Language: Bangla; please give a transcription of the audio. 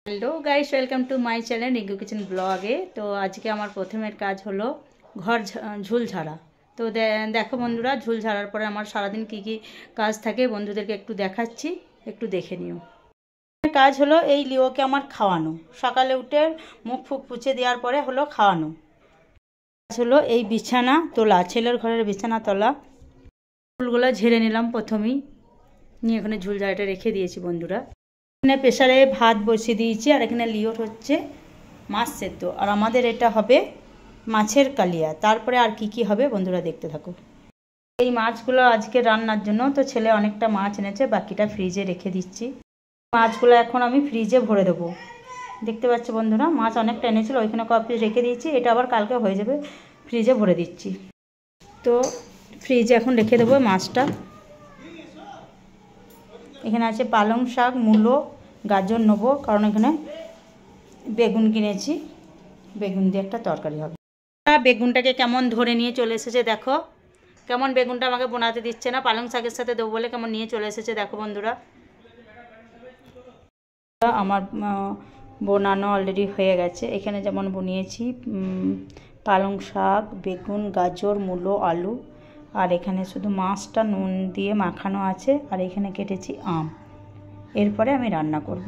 Hello guys, welcome to my channel Rinku kitchen ब्लगे। तो आज के আমার প্রথমের কাজ হলো ঘর ঝুল ঝাড়া। তো দেখো বন্ধুরা, ঝুল ঝাড়ার পরে আমার সারাদিন কি কি কাজ থাকে বন্ধুদেরকে একটু দেখাচ্ছি, একটু দেখে নিও। কাজ হলো এই লিওকে আমার খাওয়ানো, সকালে উঠে মুখ ফুক পুছে দেওয়ার পরে হলো খাওয়ানো। কাজ হলো এই বিছানা তোলা, ছেলের ঘরের বিছানা তোলা। ফুলগুলো ঝেড়ে নিলাম প্রথমেই, নিয়ে এখানে ঝুল ঝাড়াটা রেখে দিয়েছি বন্ধুরা। এখানে প্রেসারে ভাত বসিয়ে দিয়েছি, আর এখানে লিওর হচ্ছে মাছ সেদ্ধ, আর আমাদের এটা হবে মাছের কালিয়া। তারপরে আর কি কি হবে বন্ধুরা দেখতে থাকো। এই মাছগুলো আজকে রান্নার জন্য, তো ছেলে অনেকটা মাছ এনেছে, বাকিটা ফ্রিজে রেখে দিচ্ছি। মাছগুলো এখন আমি ফ্রিজে ভরে দেবো। দেখতে পাচ্ছ বন্ধুরা, মাছ অনেকটা এনেছিল, ওইখানে কপি রেখে দিয়েছি, এটা আবার কালকে হয়ে যাবে, ফ্রিজে ভরে দিচ্ছি। তো ফ্রিজে এখন রেখে দেবো মাছটা। এখানে আছে পালং শাক, মূলো, গাজর নেবো, কারণ এখানে বেগুন কিনেছি, বেগুন দিয়ে একটা তরকারি হবে। বেগুনটাকে কেমন ধরে নিয়ে চলে এসেছে দেখো, কেমন বেগুনটা আমাকে বোনাতে দিচ্ছে না, পালং শাকের সাথে দেবো বলে কেমন নিয়ে চলে এসেছে দেখো বন্ধুরা। আমার বোনানো অলরেডি হয়ে গেছে। এখানে যেমন বনিয়েছি পালং শাক, বেগুন, গাজর, মূলো, আলু, আর এখানে শুধু মাছটা নুন দিয়ে মাখানো আছে, আর এখানে কেটেছি আম। এরপরে আমি রান্না করব।